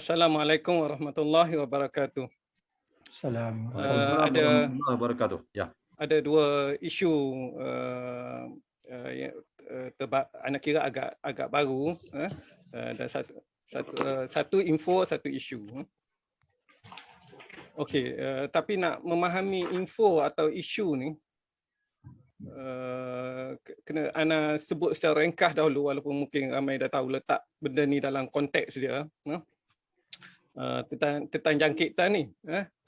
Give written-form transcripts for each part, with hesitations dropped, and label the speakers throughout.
Speaker 1: Assalamualaikum warahmatullahi wabarakatuh.
Speaker 2: Assalamualaikum
Speaker 1: Ada
Speaker 2: warahmatullahi wabarakatuh. Ya.
Speaker 1: ada dua isu yang anak kira agak baru, dan satu info, satu isu. Okey, tapi nak memahami info atau isu ni, kena ana sebut secara ringkas dahulu, walaupun mungkin ramai dah tahu letak benda ni dalam konteks dia. Tentang jangkitan ni,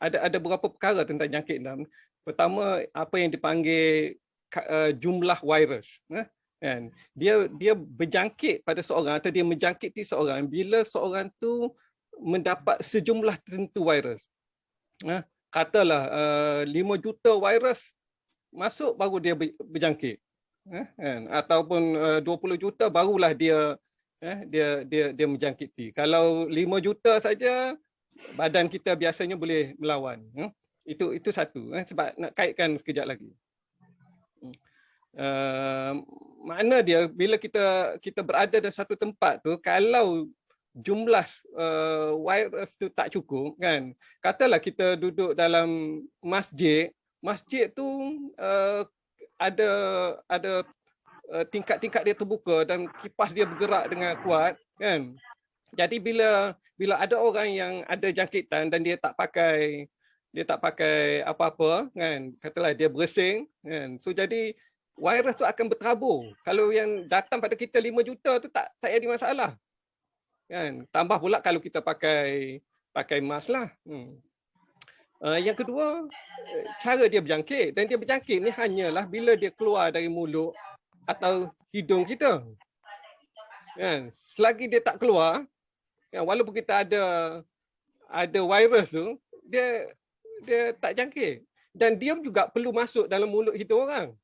Speaker 1: ada beberapa perkara tentang jangkitan. Pertama, apa yang dipanggil jumlah virus, kan? Dia berjangkit pada seorang atau dia menjangkiti seorang bila seorang tu mendapat sejumlah tertentu virus. Katalah 5 juta virus masuk baru dia berjangkit, kan? Ataupun 20 juta barulah dia menjangkiti. Kalau 5 juta saja, badan kita biasanya boleh melawan. Itu satu. Sebab nak kaitkan sekejap lagi. Makna dia bila kita berada dalam satu tempat tu, kalau jumlah virus tu tak cukup, kan? Katalah kita duduk dalam masjid tu ada tingkat-tingkat dia terbuka dan kipas dia bergerak dengan kuat, kan? Jadi bila ada orang yang ada jangkitan dan dia tak pakai apa-apa, kan? Katalah dia bersin, kan? So jadi virus tu akan berterabur. Kalau yang datang pada kita 5 juta tu tak ada masalah, kan? Tambah pula kalau kita pakai mask lah. Yang kedua, cara dia berjangkit, dan dia berjangkit ni hanyalah bila dia keluar dari mulut atau hidung kita, kan? Selagi dia tak keluar, kan, walaupun kita ada virus tu, dia tak jangkit. Dan dia juga perlu masuk dalam mulut hidung orang.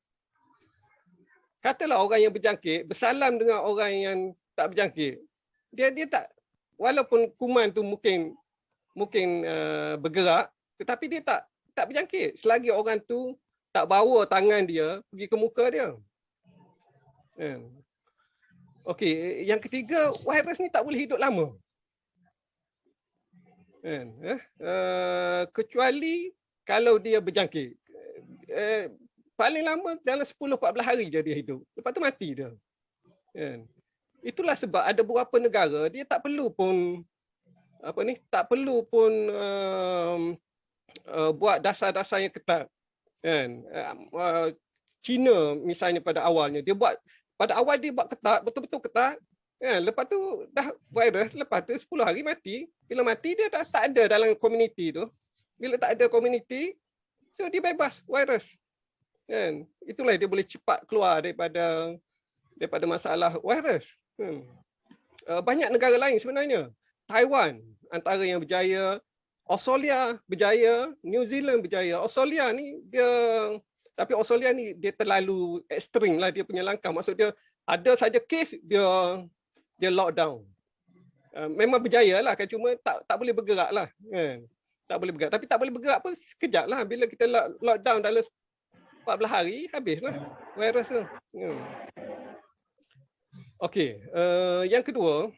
Speaker 1: Katalah orang yang berjangkit bersalam dengan orang yang tak berjangkit, dia tak, walaupun kuman tu mungkin bergerak, tetapi dia tak berjangkit selagi orang tu tak bawa tangan dia pergi ke muka dia. Okey, yang ketiga, virus ni tak boleh hidup lama. Kecuali kalau dia berjangkit. Paling lama dalam 10-14 hari je dia hidup. Lepas tu mati dia. Itulah sebab ada beberapa negara dia tak perlu pun buat dasar-dasar yang ketat. China misalnya pada awalnya dia buat ketat, betul-betul ketat. Lepas tu dah virus, lepas tu 10 hari mati. Bila mati dia tak ada dalam komuniti tu. Bila tak ada komuniti, so dia bebas virus. Itulah dia boleh cepat keluar daripada masalah virus. Banyak negara lain sebenarnya. Taiwan antara yang berjaya, Australia berjaya, New Zealand berjaya. Australia ni dia terlalu ekstrim lah dia punya langkah. Maksud dia ada saja kes dia lockdown. Memang berjaya lah kan, cuma tak boleh bergerak lah, kan? Tak boleh bergerak. Tapi tak boleh bergerak pun sekejap lah. Bila kita lockdown dalam 14 hari, habislah virus tu. Okey, yang kedua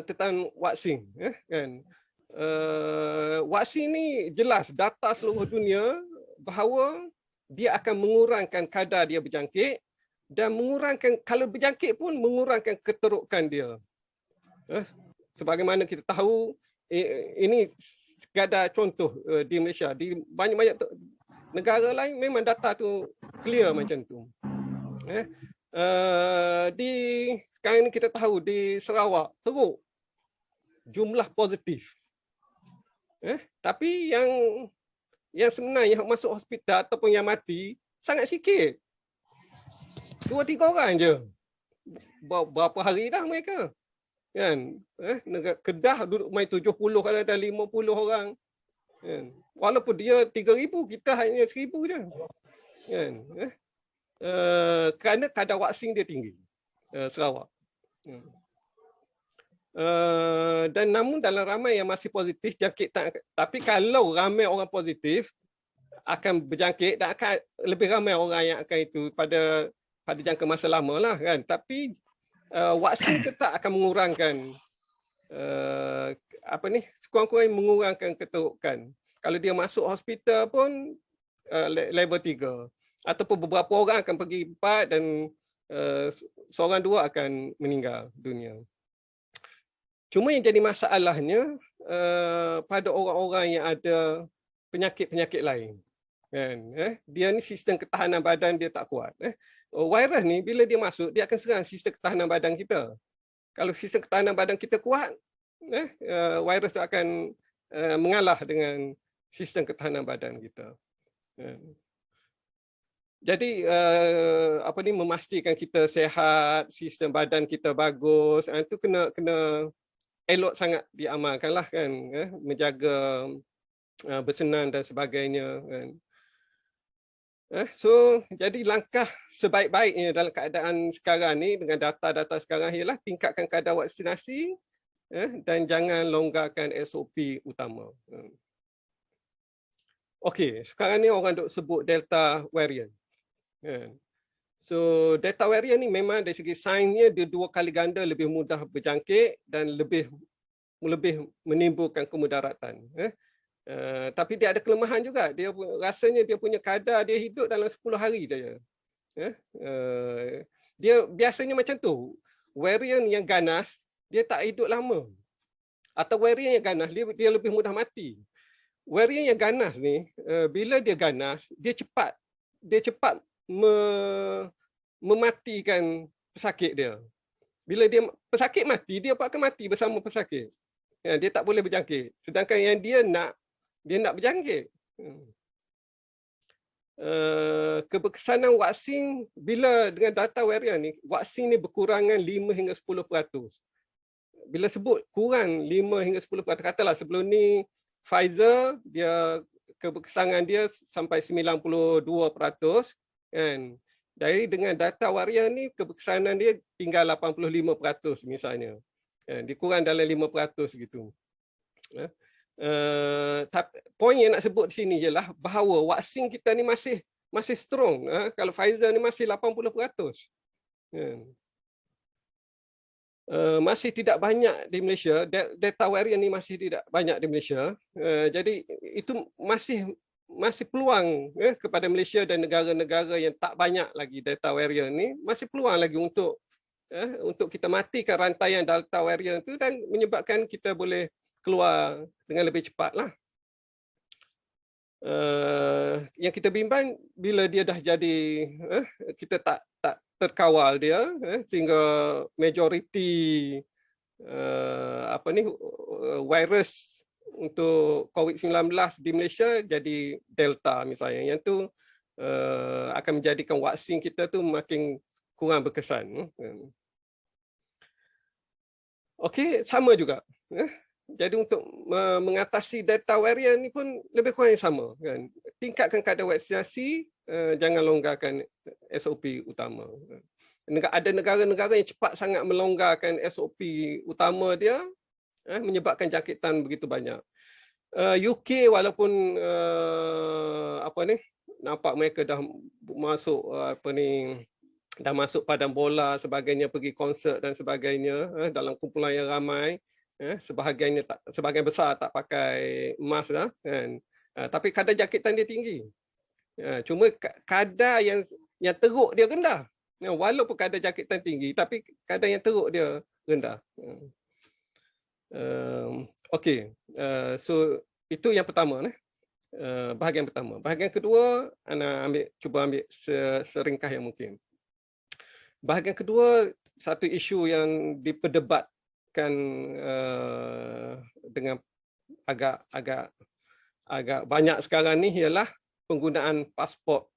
Speaker 1: tentang vaksin, kan? Vaksin ni jelas data seluruh dunia bahawa dia akan mengurangkan kadar dia berjangkit dan mengurangkan, kalau berjangkit pun mengurangkan keterukan dia. Sebagaimana kita tahu, ini sekadar contoh di Malaysia. Di banyak-banyak negara lain memang data tu clear macam tu. Sekarang ni kita tahu di Sarawak teruk jumlah positif. Tapi yang sebenarnya yang masuk hospital ataupun yang mati sangat sikit. 2-3 orang je. Berapa hari dah mereka? Kan? Kedah duduk main 70, kalau ada 50 orang. Kan? Walaupun dia 3,000, kita hanya 1,000 je. Kan? Kerana kadar vaksin dia tinggi. Sarawak. Dan namun dalam ramai yang masih positif jangkit, tapi kalau ramai orang positif akan berjangkit dan akan lebih ramai orang yang akan itu pada jangka masa lama lah, kan. Tapi vaksin tetap akan mengurangkan sekurang-kurangnya mengurangkan keterukan. Kalau dia masuk hospital pun level 3, ataupun beberapa orang akan pergi 4 dan seorang 2 akan meninggal dunia. Cuma yang jadi masalahnya pada orang-orang yang ada penyakit-penyakit lain. Kan? Dia ni sistem ketahanan badan dia tak kuat. Virus ni bila dia masuk, dia akan serang sistem ketahanan badan kita. Kalau sistem ketahanan badan kita kuat, virus tu akan mengalah dengan sistem ketahanan badan kita. Jadi memastikan kita sihat, sistem badan kita bagus, itu kena elok sangat diamalkanlah kan, menjaga bersenam dan sebagainya kan. So jadi langkah sebaik-baiknya dalam keadaan sekarang ni dengan data-data sekarang ialah tingkatkan kadar vaksinasi dan jangan longgarkan SOP utama. Okey, sekarang ni orang duk sebut Delta variant. So Delta variant ni memang dari segi sainsnya dia 2 kali ganda lebih mudah berjangkit dan lebih menimbulkan kemudaratan. Tapi dia ada kelemahan juga. Dia rasanya dia punya kadar dia hidup dalam 10 hari saja. Dia biasanya macam tu. Variant yang ganas dia tak hidup lama. Atau variant yang ganas dia lebih mudah mati. Variant yang ganas ni bila dia ganas dia cepat mematikan pesakit dia. Bila dia pesakit mati, dia akan mati bersama pesakit. Dia tak boleh berjangkit. Sedangkan yang dia nak berjangkit. Keberkesanan vaksin bila dengan data varian ni, vaksin ni berkurangan 5 hingga 10%. Bila sebut kurang 5 hingga 10%, katalah sebelum ni Pfizer dia keberkesanan dia sampai 92%. Kan? Dari dengan data varian ni keberkesanan dia tinggal 85% misalnya. Dikurang dalam 5% gitu. Poin yang nak sebut di sini ialah bahawa vaksin kita ni masih strong. Kalau Pfizer ni masih 80%. Masih tidak banyak di Malaysia. Delta varian ni masih tidak banyak di Malaysia. Jadi itu masih peluang kepada Malaysia dan negara-negara yang tak banyak lagi Delta varian ni, masih peluang lagi untuk kita matikan rantaian Delta varian tu dan menyebabkan kita boleh keluar dengan lebih cepatlah. Yang kita bimbang bila dia dah jadi kita tak terkawal dia sehingga majoriti virus untuk COVID-19 di Malaysia jadi Delta misalnya. Yang tu akan menjadikan vaksin kita tu makin kurang berkesan. Okey, sama juga. Jadi untuk mengatasi Delta varian ni pun lebih kurang sama kan. Tingkatkan kadar vaksinasi, jangan longgarkan SOP utama. Ada negara-negara yang cepat sangat melonggarkan SOP utama dia, menyebabkan jangkitan begitu banyak. UK walaupun nampak mereka dah masuk dah masuk padang bola sebagainya, pergi konsert dan sebagainya dalam kumpulan yang ramai, sebahagian besar tak pakai mask dah kan. Tapi kadar jangkitan dia tinggi. Cuma kadar yang teruk dia rendah. Walaupun kadar jangkitan tinggi tapi kadar yang teruk dia rendah. Okey, so itu yang pertama bahagian pertama. Bahagian kedua, ana cuba ambil seringkas yang mungkin. Bahagian kedua, satu isu yang diperdebatkan dengan agak banyak sekarang ni ialah penggunaan pasport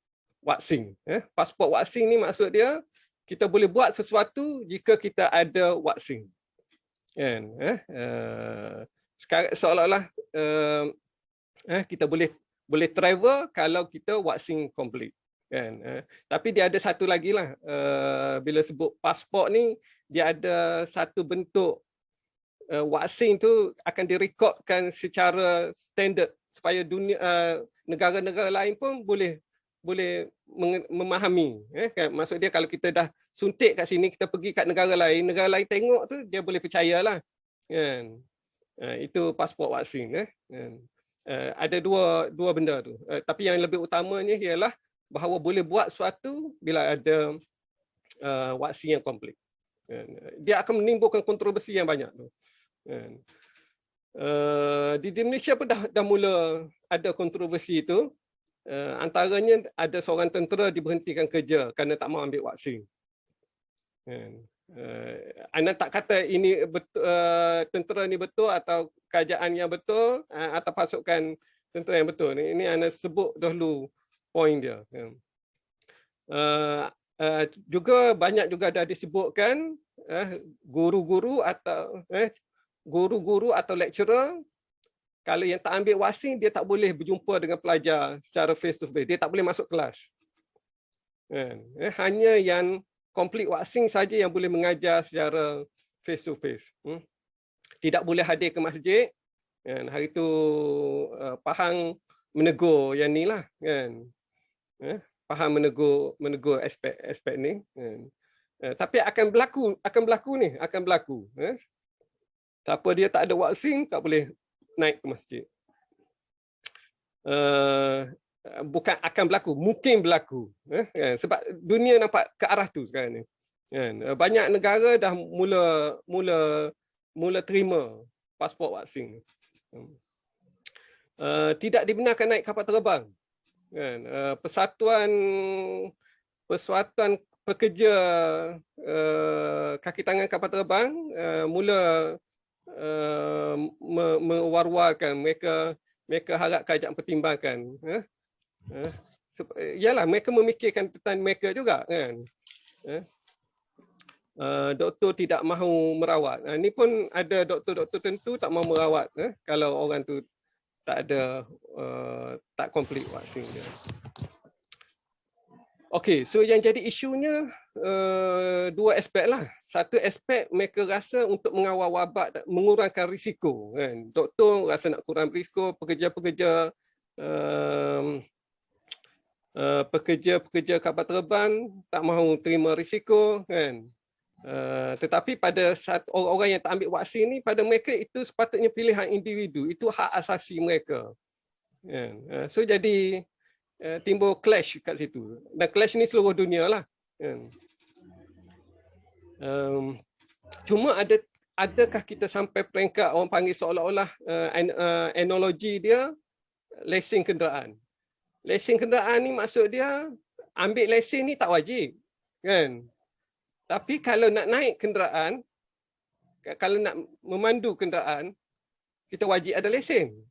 Speaker 1: vaksin. Pasport vaksin ni maksud dia kita boleh buat sesuatu jika kita ada vaksin. Kan? Sekarang seolah-olah kita boleh travel kalau kita vaksin komplit. Kan? Tapi dia ada satu lagi lah. Bila sebut pasport ni, dia ada satu bentuk vaksin tu akan direkodkan secara standard supaya negara-negara lain pun boleh memahami. Kan? Maksud dia kalau kita dah suntik kat sini, kita pergi kat negara lain tengok tu dia boleh percayalah. Kan? Itu pasport vaksin. Ada dua benda tu. Tapi yang lebih utamanya ialah bahawa boleh buat sesuatu bila ada vaksin yang komplit. Dia akan menimbulkan kontroversi yang banyak tu. Di Malaysia pun dah mula ada kontroversi itu. Antaranya ada seorang tentera diberhentikan kerja kerana tak mahu ambil vaksin. Anda tak kata ini betul, tentera ni betul atau kerajaan yang betul atau pasukan tentera yang betul. Ini Anda sebut dahulu poin dia. Juga banyak juga dah disebutkan guru-guru atau lecturer, kalau yang tak ambil vaksin, dia tak boleh berjumpa dengan pelajar secara face to face. Dia tak boleh masuk kelas. Hanya yang komplit vaksin saja yang boleh mengajar secara face to face. Tidak boleh hadir ke masjid. Hari itu Pahang menegur yang ni lah. Pahang menegur aspek ni. Tapi akan berlaku ni. Siapa dia tak ada vaksin, tak boleh naik ke masjid. Bukan akan berlaku, mungkin berlaku. Sebab dunia nampak ke arah tu sekarang ni. Banyak negara dah mula terima pasport vaksin. Tidak dibenarkan naik kapal terbang. Persatuan pekerja kaki tangan kapal terbang mula mewar-warkan, mereka harap kerajaan pertimbangkan. Yalah, mereka memikirkan tentang mereka juga kan. Doktor tidak mahu merawat. Ini pun ada doktor-doktor tentu tak mahu merawat kalau orang tu tak komplit vaksin dia. Okey, so yang jadi isunya dua aspek lah. Satu aspek mereka rasa untuk mengawal wabak, mengurangkan risiko. Kan? Doktor rasa nak kurang risiko, pekerja-pekerja kapal terbang tak mahu terima risiko. Kan? Tetapi pada orang yang tak ambil vaksin ni, pada mereka itu sepatutnya pilihan individu. Itu hak asasi mereka. Kan? So jadi timbul clash kat situ. Dan clash ni seluruh dunia lah. Cuma adakah kita sampai peringkat orang panggil seolah-olah analogi dia lesen kenderaan. Lesen kenderaan ni maksud dia ambil lesen ni tak wajib. Kan? Tapi kalau nak naik kenderaan, kalau nak memandu kenderaan, kita wajib ada lesen.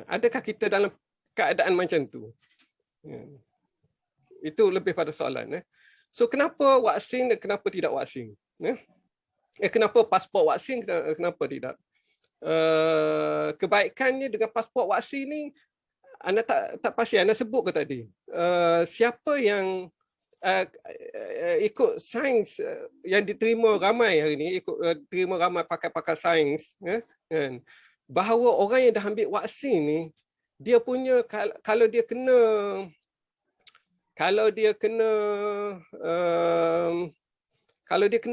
Speaker 1: Adakah kita dalam keadaan macam tu? Itu lebih pada soalan. So kenapa vaksin dan kenapa tidak vaksin? Kenapa pasport vaksin, kenapa tidak? Kebaikannya dengan pasport vaksin ni, anda tak pasti, anda sebut ke tadi? Siapa yang ikut sains yang diterima ramai hari ni, terima ramai pakar-pakar sains, bahawa orang yang dah ambil vaksin ni, dia punya kalau dia kena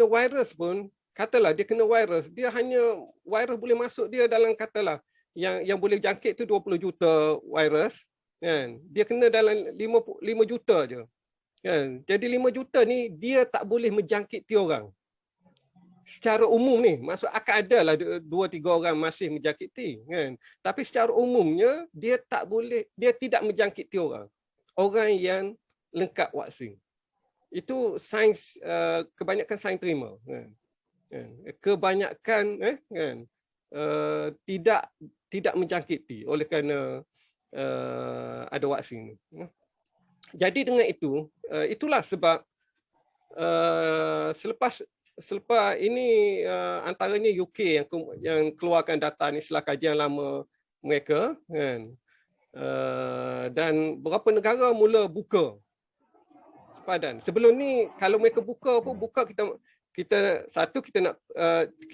Speaker 1: virus pun, katalah dia kena virus, dia hanya virus boleh masuk dia dalam, katalah yang boleh jangkit tu 20 juta virus, kan? Dia kena dalam 5 juta je. Kan? Jadi 5 juta ni dia tak boleh menjangkiti orang. Secara umum ni, maksud akan ada lah 2-3 orang masih menjangkiti, kan? Tapi secara umumnya dia tidak menjangkiti orang. Orang yang lengkap vaksin. Itu sains, kebanyakan sains terima. Kan? Kebanyakan kan? Tidak menjangkiti oleh kerana ada vaksin. Jadi dengan itu, itulah sebab selepas ini antaranya UK yang keluarkan data ni setelah kajian lama mereka, kan? Dan beberapa negara mula buka sepadan. Sebelum ni kalau mereka buka kita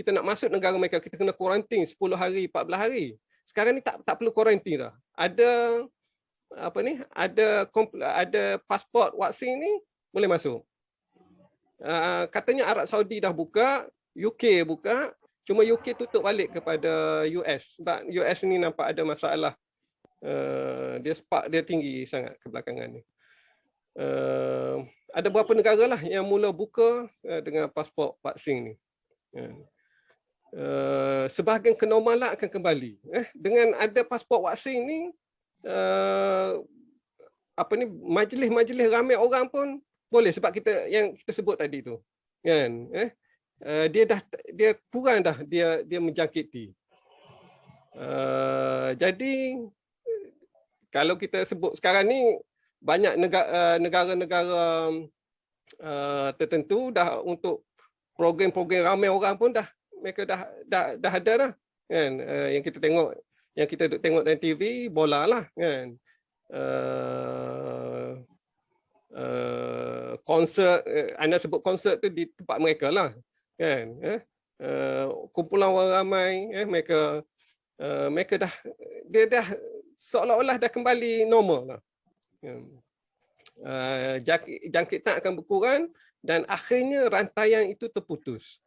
Speaker 1: nak masuk negara mereka, kita kena kuarantin 10 hari, 14 hari. Sekarang ni tak perlu kuarantin dah. Ada pasport vaksin ni boleh masuk. Katanya Arab Saudi dah buka, UK buka, Cuma UK tutup balik kepada US sebab US ni nampak ada masalah. Dia spark dia tinggi sangat kebelakangan ni. Ada beberapa negara lah yang mula buka dengan pasport vaksin ni. Sebahagian kenormalan akan kembali. Dengan ada pasport vaksin ni, majlis-majlis ramai orang pun boleh sebab yang kita sebut tadi tu. Kan? Dia kurang dah dia menjangkiti. Jadi kalau kita sebut sekarang ni banyak negara-negara tertentu dah untuk program-program ramai orang pun mereka dah ada dah kan. Yang kita tengok dalam TV bola lah kan. Konsert, anda sebut konsert tu di tempat mereka lah kan. Kumpulan orang ramai mereka dah seolah-olah dah kembali normal lah. Jangkitan akan berkurang dan akhirnya rantaian itu terputus.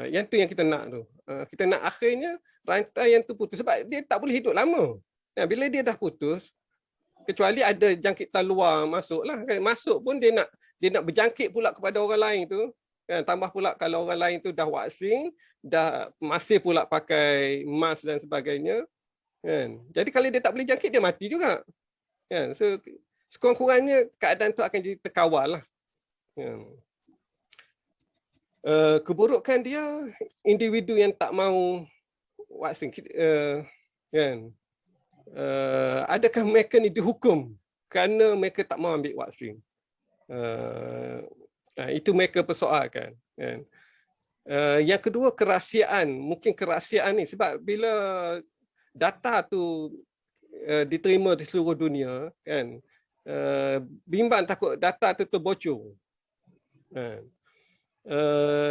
Speaker 1: Yang tu yang kita nak tu. Kita nak akhirnya rantaian tu putus sebab dia tak boleh hidup lama. Bila dia dah putus, kecuali ada jangkitan luar masuk lah. Kan? Masuk pun dia nak berjangkit pula kepada orang lain tu. Kan? Tambah pula kalau orang lain tu dah vaksin, dah masih pula pakai mask dan sebagainya. Kan? Jadi kalau dia tak boleh jangkit, dia mati juga. Kan? So, sekurang-kurangnya keadaan tu akan jadi terkawal lah. Kan? Keburukan dia, individu yang tak mau vaksin, kan? Adakah mereka ni dihukum kerana mereka tak mau ambil vaksin? Itu mereka persoalkan. Kan? Yang kedua, kerahsiaan. Mungkin kerahsiaan ni sebab bila data tu diterima di seluruh dunia, kan? Bimbang takut data tu terbocor.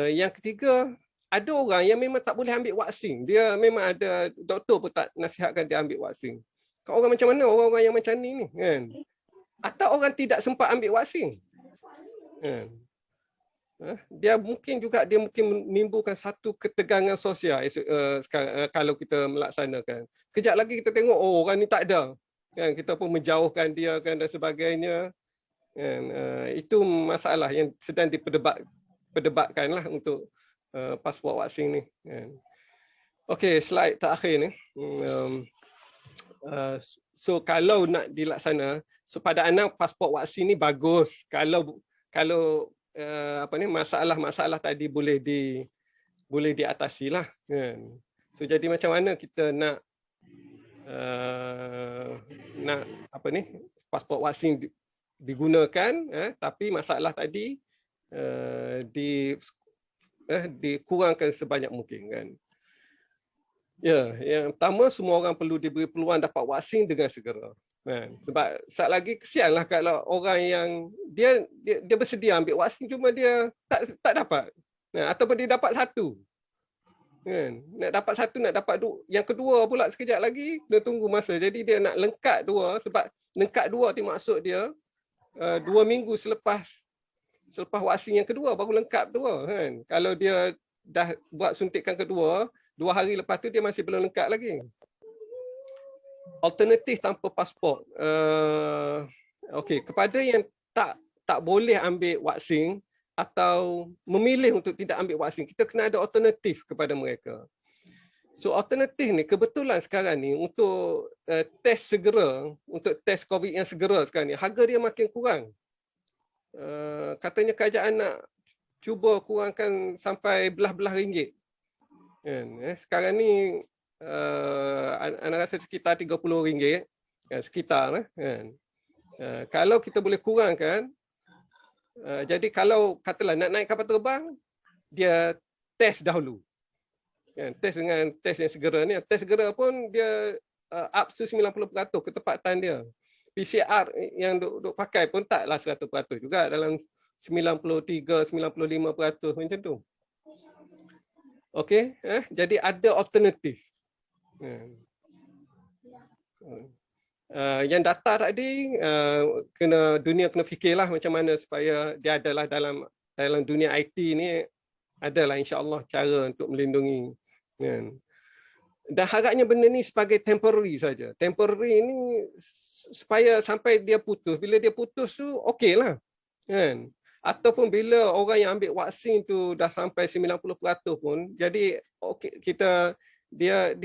Speaker 1: Yang ketiga, ada orang yang memang tak boleh ambil vaksin. Dia memang ada, doktor pun tak nasihatkan dia ambil vaksin. Kau orang macam mana orang-orang yang macam ni kan? Atau orang tidak sempat ambil vaksin. Kan? Dia mungkin menimbulkan satu ketegangan sosial kalau kita melaksanakan. Kejap lagi kita tengok orang ni tak ada. Kan? Kita pun menjauhkan dia kan, dan sebagainya. Kan? Itu masalah yang sedang diperdebatkan lah untuk pasport vaksin ni. Okey, slide terakhir ni. So kalau nak dilaksana, so pada anak pasport vaksin ni bagus kalau masalah-masalah tadi boleh diatasi lah. So jadi macam mana kita nak pasport vaksin digunakan, tapi masalah tadi dikurangkan sebanyak mungkin kan. Ya, yang pertama semua orang perlu diberi peluang dapat vaksin dengan segera. Kan? Sebab saat lagi kesianlah kalau orang yang dia bersedia ambil vaksin cuma dia tak dapat. Ataupun dia dapat satu. Kan? Nak dapat satu, nak dapat dua. Yang kedua pula sekejap lagi dia tunggu masa. Jadi dia nak lengkap dua sebab lengkap dua tu maksud dia 2 minggu selepas vaksin yang kedua baru lengkap dua kan. Kalau dia dah buat suntikan kedua, 2 hari lepas tu dia masih belum lengkap lagi. Alternatif tanpa pasport. Okey, kepada yang tak boleh ambil vaksin atau memilih untuk tidak ambil vaksin, kita kena ada alternatif kepada mereka. So alternatif ni kebetulan sekarang ni untuk test segera, untuk test COVID yang segera sekarang ni, harga dia makin kurang. Katanya kerajaan nak cuba kurangkan sampai belah-belah ringgit. Sekarang ni anda rasa sekitar RM30 sekitar kan. Kalau kita boleh kurangkan, jadi kalau katalah nak naik kapal terbang, dia test dahulu. Test dengan test yang segera ni, test segera pun dia up to 90% ketepatan dia. PCR yang duk pakai pun taklah 100% juga, dalam 93-95% macam tu. Okey, jadi ada alternatif. Yang data tadi dunia kena fikirlah macam mana supaya dia adalah dalam dunia IT ni adalah insya-Allah cara untuk melindungi, kan. Dan harapnya benda ni sebagai temporary saja. Temporary ni supaya sampai dia putus. Bila dia putus tu okeylah, kan. Ataupun bila orang yang ambil vaksin tu dah sampai 90% pun, jadi okey, dia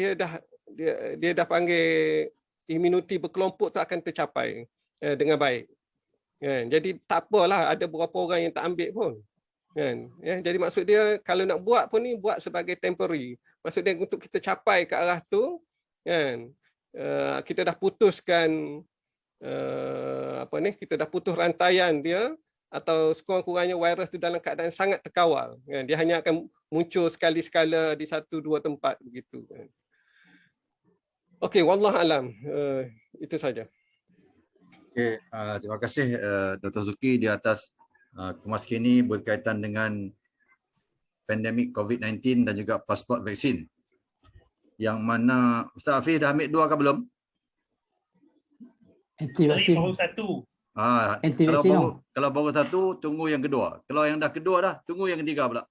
Speaker 1: dah panggil imuniti berkelompok tu akan tercapai dengan baik. Kan. Jadi tak apalah ada beberapa orang yang tak ambil pun. Kan. Jadi maksud dia kalau nak buat pun ni buat sebagai temporary. Maksud dia untuk kita capai ke arah tu, kan. Kita dah putuskan kita dah putus rantaian dia, atau sekurang-kurangnya virus itu dalam keadaan sangat terkawal, kan? Dia hanya akan muncul sekali-sekala di 1-2 tempat begitu, kan? Okey, wallah alam, itu saja.
Speaker 2: Okey, terima kasih Dr. Zuki di atas kemas kini berkaitan dengan pandemik COVID-19 dan juga pasport vaksin. Yang mana Ustaz Hafiz dah ambil 2 ke belum?
Speaker 3: Anti vaksin.
Speaker 4: Baru 1.
Speaker 3: Anti vaksin.
Speaker 2: Kalau baru 1, tunggu yang kedua. Kalau yang dah kedua dah, tunggu yang ketiga pula.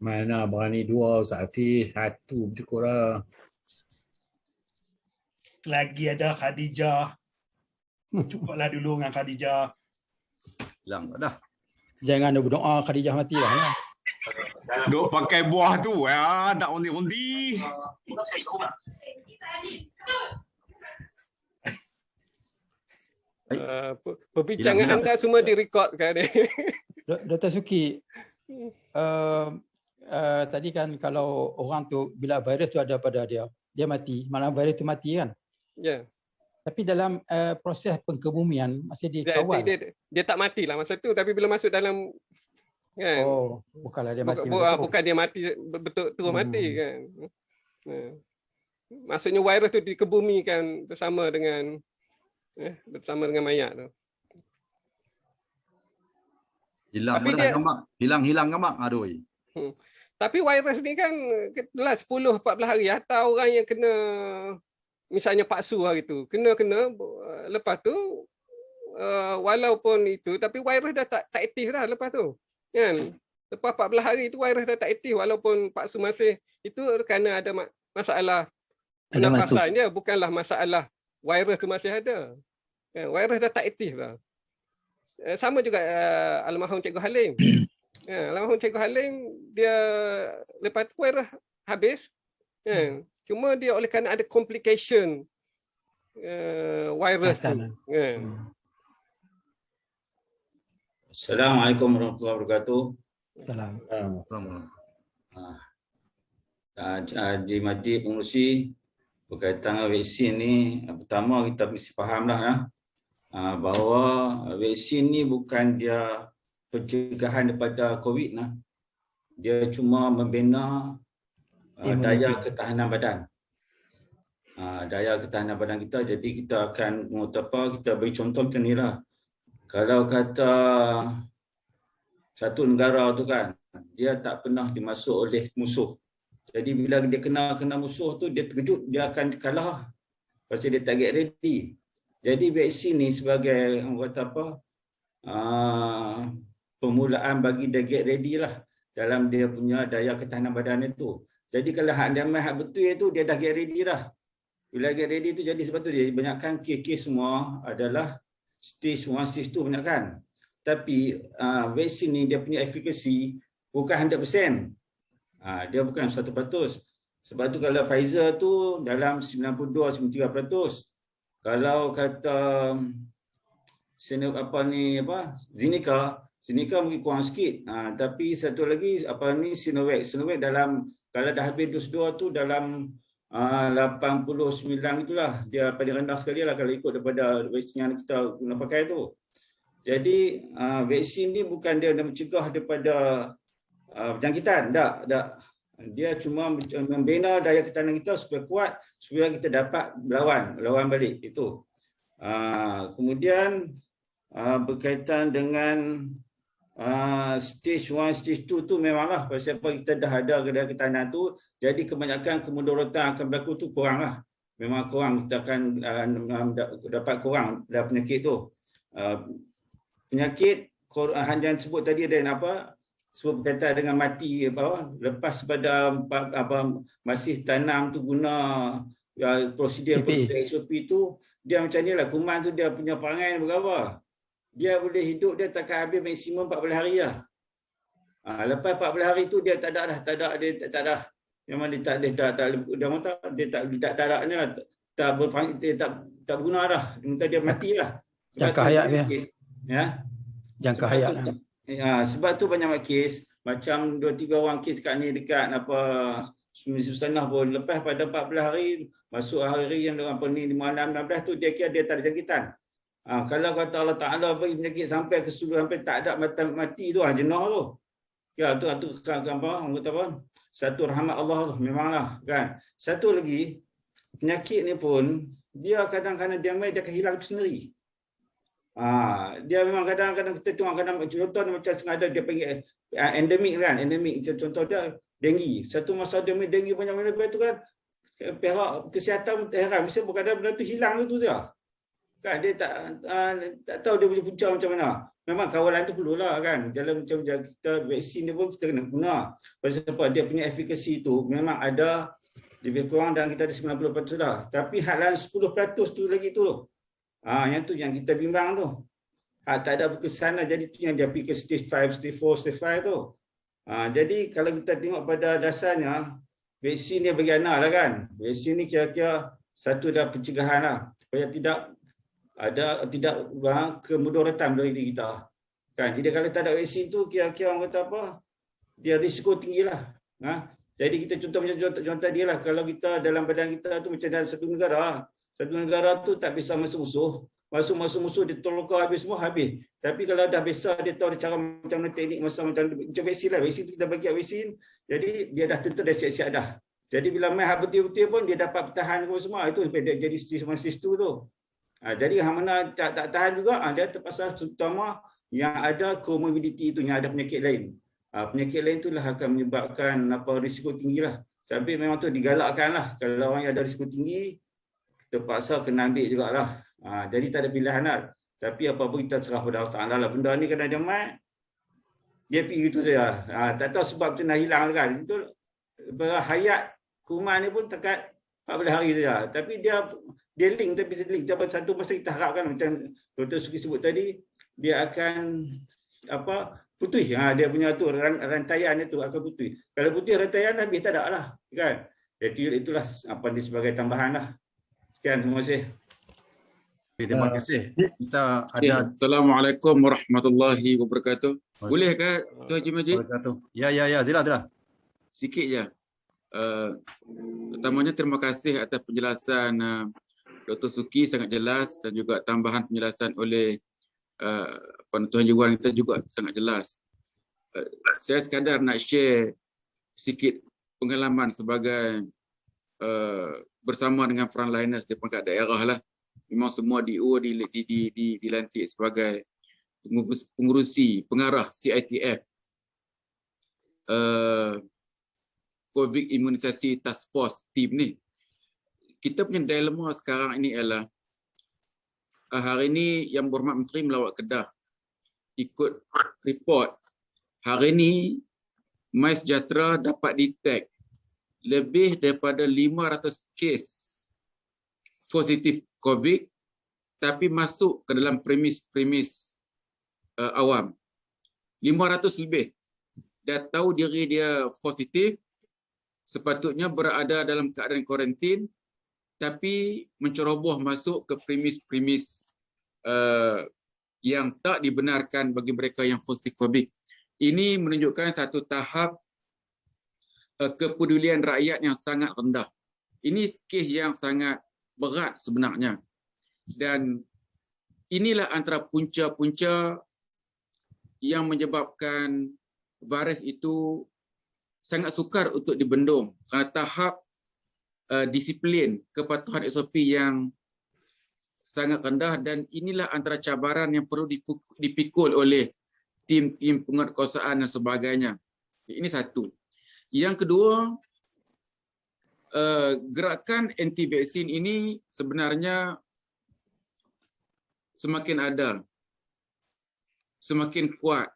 Speaker 5: Mana berani 2 Ustaz Hafiz, 1 cukup lah.
Speaker 4: Lagi ada Khadijah. Cukuplah dulu dengan Khadijah.
Speaker 2: Hilang dah.
Speaker 3: Jangan ada berdoa Khadijah mati lah.
Speaker 6: Duk pakai buah tu, nak undi-undi.
Speaker 1: Perbincangan anda semua direkod kan?
Speaker 3: Dr. Suki, tadi kan kalau orang tu bila virus tu ada pada dia mati, malah virus tu mati kan?
Speaker 1: Ya.
Speaker 3: Tapi dalam proses pengkebumian masih dikawal.
Speaker 1: Dia tak matilah masa tu, tapi bila masuk dalam, kan?
Speaker 3: Oh, bukanlah dia mati.
Speaker 1: Bukan dia mati betul terus mati, kan? Maksudnya virus tu dikebumikan bersama dengan mayat tu.
Speaker 2: Hilang gamak. Aduh.
Speaker 1: Tapi virus ni kan 10-14 hari, atau orang yang kena misalnya paksu hari tu, kena lepas tu walaupun itu, tapi virus dah tak aktif dah lepas tu, kan? Lepas 14 hari tu virus dah tak aktif walaupun paksu masih, itu kerana ada masalah pernafasan dia, bukanlah masalah virus tu masih ada, kan? Virus dah tak aktif dah. Sama juga almarhum Cikgu Halim. Almarhum Cikgu Halim, dia lepas tu virus habis, kan? Cuma dia oleh kerana ada complication virus tu.
Speaker 7: Assalamualaikum warahmatullahi wabarakatuh.
Speaker 3: Assalamualaikum.
Speaker 7: Haji Majid pengurusi, berkaitan dengan vaksin ni, pertama kita mesti fahamlah bahawa vaksin ni bukan dia pencegahan daripada COVID lah. Dia cuma membina daya ketahanan badan. Daya ketahanan badan kita. Jadi kita akan kita beri contoh macam ni lah. Kalau kata satu negara tu kan, dia tak pernah dimasuk oleh musuh. Jadi bila dia kena musuh tu, dia terkejut, dia akan kalah. Pasal dia tak get ready. Jadi vaksin ni sebagai permulaan bagi dia get ready lah dalam dia punya daya ketahanan badan itu. Jadi kalau hak dia hak betul itu, dia dah get ready dah. Bila get ready tu, jadi sebab tu dia banyakkan kes semua adalah stage 1, stage 2 banyakkan. Tapi vaksin ni dia punya efikasi bukan 100%. Dia bukan 100%. Sebab tu kalau Pfizer tu dalam 92-93%. Kalau kata Zinica mungkin kurang sikit. Tapi satu lagi Sinovac dalam, kalau dah habis dos 2 tu dalam 89 itulah, dia paling rendah sekali lah kalau ikut daripada vaksin yang kita guna pakai tu. Jadi vaksin ni bukan dia mencegah daripada penjangkitan, tak. Dia cuma membina daya ketahanan kita supaya kuat, supaya kita dapat lawan balik itu. Kemudian berkaitan dengan stage 1, stage 2 tu memanglah pasal apa kita dah ada kedai ketahanan tu, jadi kebanyakan kemudaratan akan berlaku tu kurang lah. Memang kurang, kita akan dapat kurang dalam penyakit tu. Penyakit yang sebut tadi ada apa? Sebut berkaitan dengan mati apa? Lepas pada masih tanam tu guna prosedur SOP tu, dia macam ni lah, kuman tu dia punya perangai berapa? Dia boleh hidup, dia takkan habis maksimum 14 hari lah. Lepas 14 hari tu dia tak ada memang dia tak berguna dah. Dia matilah.
Speaker 3: Jangka hayat dia.
Speaker 7: Ya.
Speaker 3: Jangka hayat.
Speaker 7: Sebab tu banyak kes, macam 2-3 orang kes kat ni dekat apa seminggu setengah pun, lepas pada 14 hari masuk hari yang apa ni 5-6-16 tu dia kira dia tak ada jangkitan. Kalau kata Allah Ta'ala bagi penyakit sampai keseluruhan sampai tak ada mati tu, jenah tu. Ya, tu apa? Orang kata apa? Satu rahmat Allah tu, memanglah kan. Satu lagi, penyakit ni pun dia kadang-kadang dia akan hilang sendiri. Dia memang kadang-kadang kita tengok contoh macam sengaja dia panggil endemik kan, endemik contoh dia denggi. Satu masa dia denggi banyak-banyak tu kan, pihak kesihatan heran mesti berkata benda tu hilang itu dia. Kan dia tak tahu dia punya punca macam mana. Memang kawalan tu perlulah kan. Dalam macam kita vaksin ni pun kita kena guna. Pasal apa? Dia punya efikasi tu memang ada lebih kurang dan kita ada 90% dah. Tapi halan 10% tu lagi tu. Yang tu yang kita bimbang tu. Tak ada berkesan lah. Jadi tu yang dia pergi ke stage 5, stage 4, stage 5 tu. Jadi kalau kita tengok pada dasarnya, vaksin ni bagaimana lah kan. Vaksin ni kira-kira satu dah pencegahan lah. Supaya tidak kemudaratan dari diri kita. Kan? Jadi kalau tak ada vaksin tu, kira-kira orang kata apa? Dia risiko tinggi lah. Jadi kita contoh dia lah. Kalau kita dalam badan kita tu macam dalam satu negara tu tak bisa masuk musuh. Masuk musuh dia tolong habis semua habis. Tapi kalau dah biasa dia tahu cara macam mana teknik macam vaksin lah. Vaksin tu kita bagi vaksin. Jadi dia dah tentu dah siap-siap dah. Jadi bila main betul-betul pun dia dapat bertahan semua. Itu dia jadi stage 2 tu. Jadi yang mana tak tahan juga, dia terpaksa terutama yang ada comorbidity itu, yang ada penyakit lain. Penyakit lain itulah akan menyebabkan risiko tinggi lah. Tapi memang tu digalakkan lah. Kalau orang yang ada risiko tinggi, terpaksa kena ambil jugalah. Jadi tak ada pilihan lah. Tapi apa-apa kita serah pada Allah Ta'ala lah. Benda ni kena jemaat, dia pergi gitu saja. Tak tahu sebab macam nak hilang kan. Itu hayat kuman ni pun dekat 14 hari saja. Tapi dia link, tapi link satu masa kita harapkan macam Dr. Suki sebut tadi, dia akan putus. Dia punya tu rantaian itu akan putus. Kalau putus rantaian habis tak ada lah kan. Jadi itulah ni sebagai tambahan lah. Sekian, terima kasih.
Speaker 2: Terima kasih. Kita ada
Speaker 8: Assalamualaikum warahmatullahi wabarakatuh. Boleh ke Tuan Haji Majid?
Speaker 2: Ya, Zila.
Speaker 8: Sikit je. Pertamanya terima kasih atas penjelasan Dr. Suki, sangat jelas, dan juga tambahan penjelasan oleh Tuan Jawan kita juga sangat jelas. Saya sekadar nak share sikit pengalaman sebagai bersama dengan frontliners di pangkat daerah lah. Memang semua DO dilantik sebagai pengarah CITF COVID Imunisasi Task Force Team ni. Kita punya dilema sekarang ini ialah hari ini Yang Berhormat Menteri melawat Kedah, ikut report hari ini MySejahtera dapat detect lebih daripada 500 kes positif COVID tapi masuk ke dalam premis awam. 500 lebih dah tahu diri dia positif, sepatutnya berada dalam keadaan kuarantin, tapi menceroboh masuk ke premis-premis yang tak dibenarkan bagi mereka yang positif COVID. Ini menunjukkan satu tahap kepedulian rakyat yang sangat rendah. Ini kes yang sangat berat sebenarnya. Dan inilah antara punca-punca yang menyebabkan virus itu sangat sukar untuk dibendung kerana tahap disiplin kepatuhan SOP yang sangat rendah, dan inilah antara cabaran yang perlu dipikul oleh tim-tim penguatkuasaan dan sebagainya. Ini satu. Yang kedua, gerakan anti vaksin ini sebenarnya semakin ada, semakin kuat.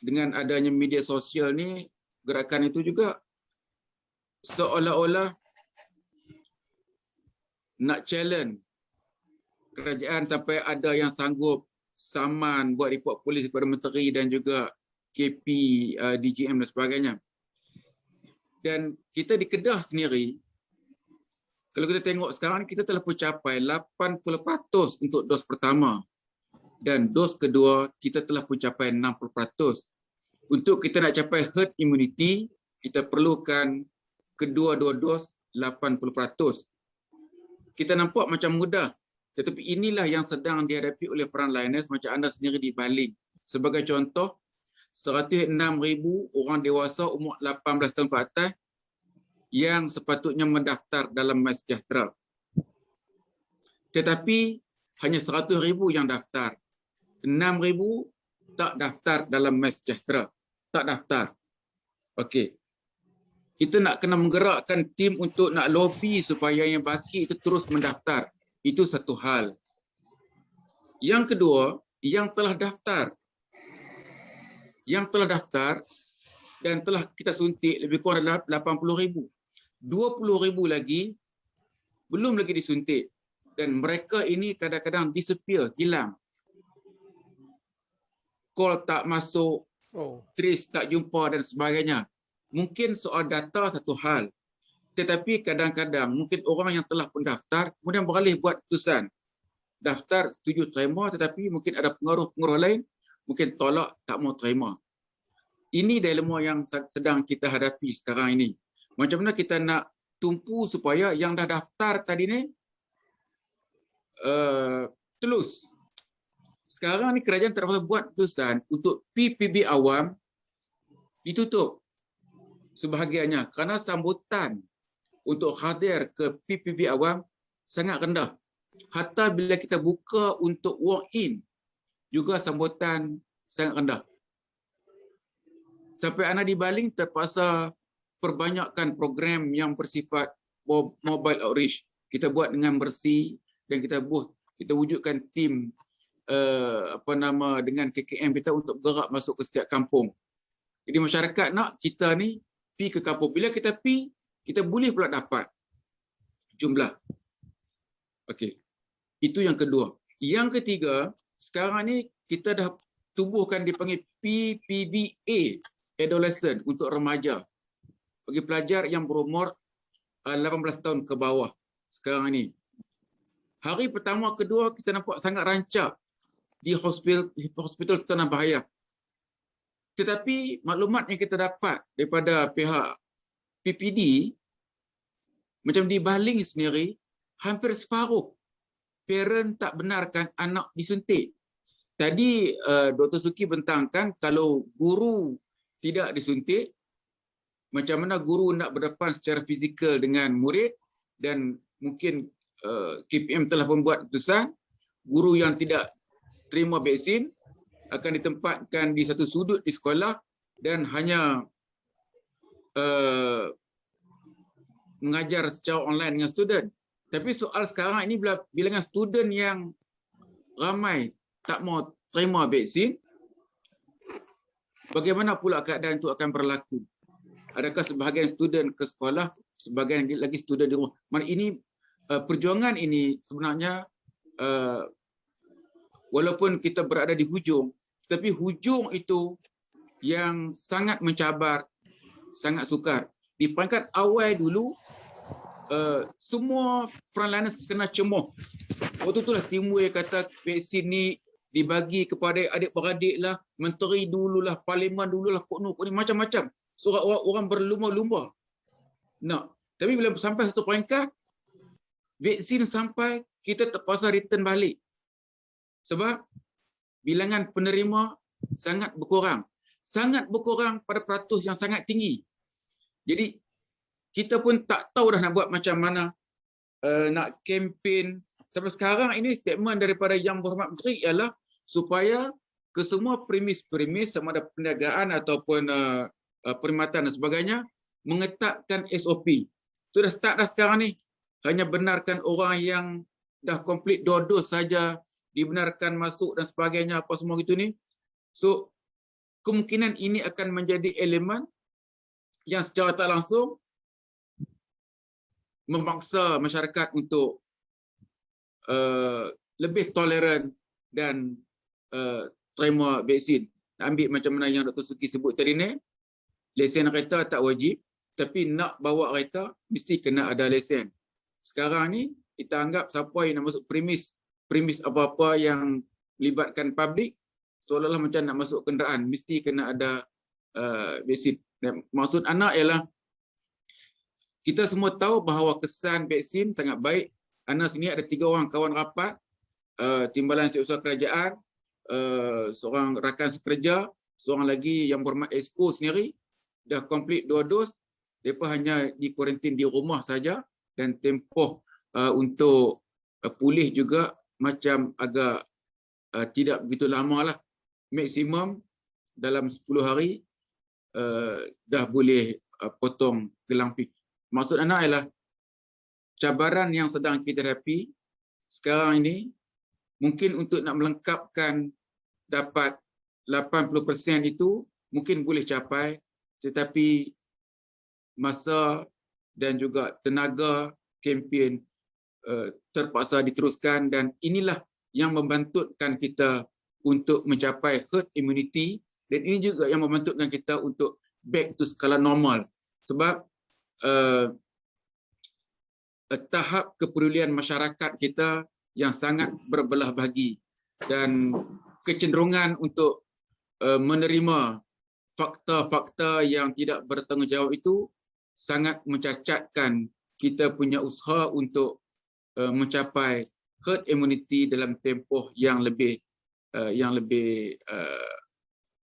Speaker 8: Dengan adanya media sosial ni, gerakan itu juga seolah-olah nak challenge kerajaan sampai ada yang sanggup saman buat report polis kepada menteri dan juga KP, DGM dan sebagainya. Dan kita di Kedah sendiri, kalau kita tengok sekarang, kita telah mencapai 80% untuk dos pertama. Dan dos kedua, kita telah mencapai 60%. Untuk kita nak capai herd immunity, kita perlukan kedua-dua dos 80%. Kita nampak macam mudah, tetapi inilah yang sedang dihadapi oleh frontliners macam anda sendiri di Baling. Sebagai contoh, 106,000 orang dewasa umur 18 tahun ke atas yang sepatutnya mendaftar dalam MySejahtera. Tetapi hanya 100,000 yang daftar. 6,000 tak daftar dalam MySejahtera. Tak daftar. Okey. Kita nak kena menggerakkan tim untuk nak lobby supaya yang baki itu terus mendaftar. Itu satu hal. Yang kedua, yang telah daftar. Yang telah daftar dan telah kita suntik lebih kurang dalam 80,000. 20,000 lagi belum lagi disuntik. Dan mereka ini kadang-kadang disappear, hilang. Call tak masuk, trace tak jumpa dan sebagainya. Mungkin soal data satu hal. Tetapi kadang-kadang mungkin orang yang telah pendaftar kemudian beralih buat keputusan. Daftar setuju terima tetapi mungkin ada pengaruh-pengaruh lain, mungkin tolak tak mau terima. Ini dilema yang sedang kita hadapi sekarang ini. Macam mana kita nak tumpu supaya yang dah daftar tadi ni telus. Sekarang ni kerajaan terpaksa buat keputusan untuk PPB awam ditutup sebahagiannya kerana sambutan untuk hadir ke PPB awam sangat rendah. Hatta bila kita buka untuk walk-in juga sambutan sangat rendah. Sampai anak di Baling terpaksa perbanyakkan program yang bersifat mobile outreach. Kita buat dengan bersih dan kita wujudkan tim dengan KKM kita untuk bergerak masuk ke setiap kampung. Jadi masyarakat nak kita ni pi ke kampung. Bila kita pi, kita boleh pula dapat jumlah. Okey. Itu yang kedua. Yang ketiga, sekarang ni kita dah tubuhkan dipanggil PPBA adolescent untuk remaja. Bagi pelajar yang berumur 18 tahun ke bawah sekarang ni. Hari pertama, kedua kita nampak sangat rancak di hospital Tanah Bahaya. Tetapi maklumat yang kita dapat daripada pihak PPD, macam di Baling sendiri, hampir separuh parent tak benarkan anak disuntik. Tadi Dr. Suki bentangkan kalau guru tidak disuntik, macam mana guru nak berdepan secara fizikal dengan murid dan mungkin KPM telah membuat keputusan guru yang tidak terima vaksin akan ditempatkan di satu sudut di sekolah dan hanya mengajar secara online dengan student. Tapi soal sekarang ini bilangan student yang ramai tak mau terima vaksin, bagaimana pula keadaan itu akan berlaku? Adakah sebahagian student ke sekolah, sebahagian lagi student di rumah? Ini perjuangan ini sebenarnya walaupun kita berada di hujung, tapi hujung itu yang sangat mencabar, sangat sukar. Di peringkat awal dulu, semua frontliners kena cemoh. Waktu itulah timbul yang kata vaksin ni dibagi kepada adik-beradik lah, menteri dululah, parlimen dululah, kok ni macam-macam. Surat orang berlumba-lumba. Nah, tapi bila sampai satu peringkat, vaksin sampai, kita terpaksa return balik. Sebab bilangan penerima sangat berkurang. Sangat berkurang pada peratus yang sangat tinggi. Jadi, kita pun tak tahu dah nak buat macam mana nak kempen. Sampai sekarang ini statement daripada Yang Berhormat Menteri ialah supaya ke semua premis-premis sama ada perniagaan ataupun perkhidmatan dan sebagainya, mengetatkan SOP. Itu dah start dah sekarang ni. Hanya benarkan orang yang dah complete 2 dos saja dibenarkan masuk dan sebagainya, apa semua gitu ni. So, kemungkinan ini akan menjadi elemen yang secara tak langsung memaksa masyarakat untuk lebih toleran dan terima vaksin. Ambil macam mana yang Dr. Suki sebut tadi ni, lesen kereta tak wajib, tapi nak bawa kereta mesti kena ada lesen. Sekarang ni kita anggap siapa yang nak masuk premis apa-apa yang libatkan public, seolah-olah macam nak masuk kenderaan, mesti kena ada vaksin. Maksud anak ialah kita semua tahu bahawa kesan vaksin sangat baik. Anak sini ada 3 orang kawan rapat, Timbalan Setiausaha Kerajaan, seorang rakan sekerja, seorang lagi yang berhormat Exco sendiri, dah complete 2 dos, mereka hanya di kuarantin di rumah saja dan tempoh untuk pulih juga macam agak tidak begitu lama lah. Maksimum dalam 10 hari dah boleh potong gelang pik. Maksud anak ialah cabaran yang sedang kita hadapi sekarang ini mungkin untuk nak melengkapkan dapat 80% itu mungkin boleh capai, tetapi masa dan juga tenaga kempen terpaksa diteruskan, dan inilah yang membantutkan kita untuk mencapai herd immunity, dan ini juga yang membantutkan kita untuk back to skala normal. Sebab tahap kepedulian masyarakat kita yang sangat berbelah bagi dan kecenderungan untuk menerima fakta-fakta yang tidak bertanggungjawab itu sangat mencacatkan kita punya usaha untuk mencapai herd immunity dalam tempoh yang lebih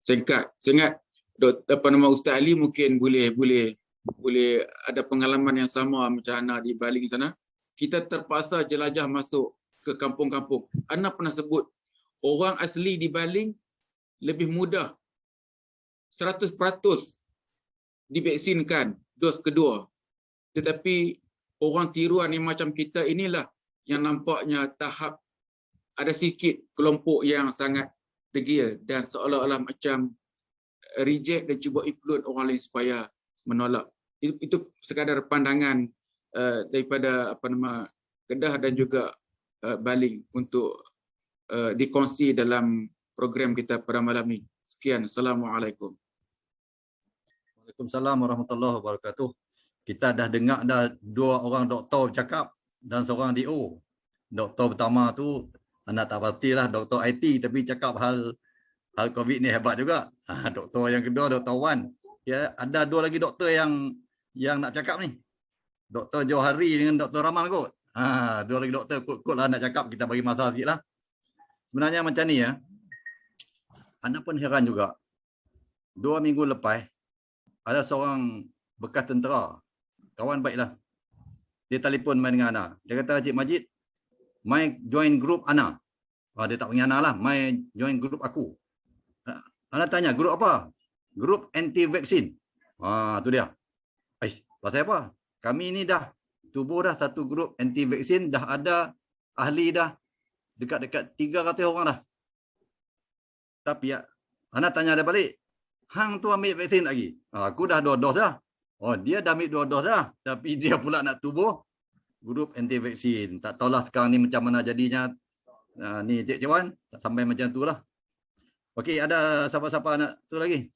Speaker 8: singkat. Saya ingat Ustaz Ali mungkin boleh ada pengalaman yang sama macam Ana di Baling sana. Kita terpaksa jelajah masuk ke kampung-kampung. Ana pernah sebut orang asli di Baling lebih mudah 100% divaksinkan dos kedua. Tetapi orang tiruan yang macam kita inilah yang nampaknya tahap ada sikit kelompok yang sangat degil dan seolah-olah macam reject dan cuba influence orang lain supaya menolak. Itu sekadar pandangan daripada Kedah dan juga Baling untuk dikongsi dalam program kita pada malam ni. Sekian. Assalamualaikum.
Speaker 2: Waalaikumsalam warahmatullahi wabarakatuh. Kita dah dengar dah 2 orang doktor bercakap dan seorang DO. Doktor pertama tu anak tak pastilah doktor IT tapi cakap hal COVID ni hebat juga. Doktor yang kedua Dr. Wan. Ya, ada 2 lagi doktor yang nak cakap ni. Dr. Johari dengan Dr. Ramal kot. 2 lagi doktor kot lah nak cakap, kita bagi masa sikit lah. Sebenarnya macam ni ya. Anda pun heran juga. 2 minggu lepas ada seorang bekas tentera, kawan baiklah. Dia telefon main dengan Ana. Dia kata, Cik Majid, mai join group Ana. Dia tak panggil Ana lah, mai join group aku. Ana tanya, grup apa? Grup anti-vaksin. Tu dia. Pasal apa? Kami ni dah tubuh dah satu grup anti-vaksin, dah ada ahli dah dekat-dekat 300 orang dah. Tapi ya, Ana tanya dia balik, hang tu ambil vaksin lagi? Aku dah 2 dos dah. Dia dah ambil 2 dos dah. Tapi dia pula nak tubuh grup anti-vaksin. Tak tahulah sekarang ni macam mana jadinya. Ni Cik Wan, sampai macam tu lah. Okey, ada siapa-siapa nak tu lagi?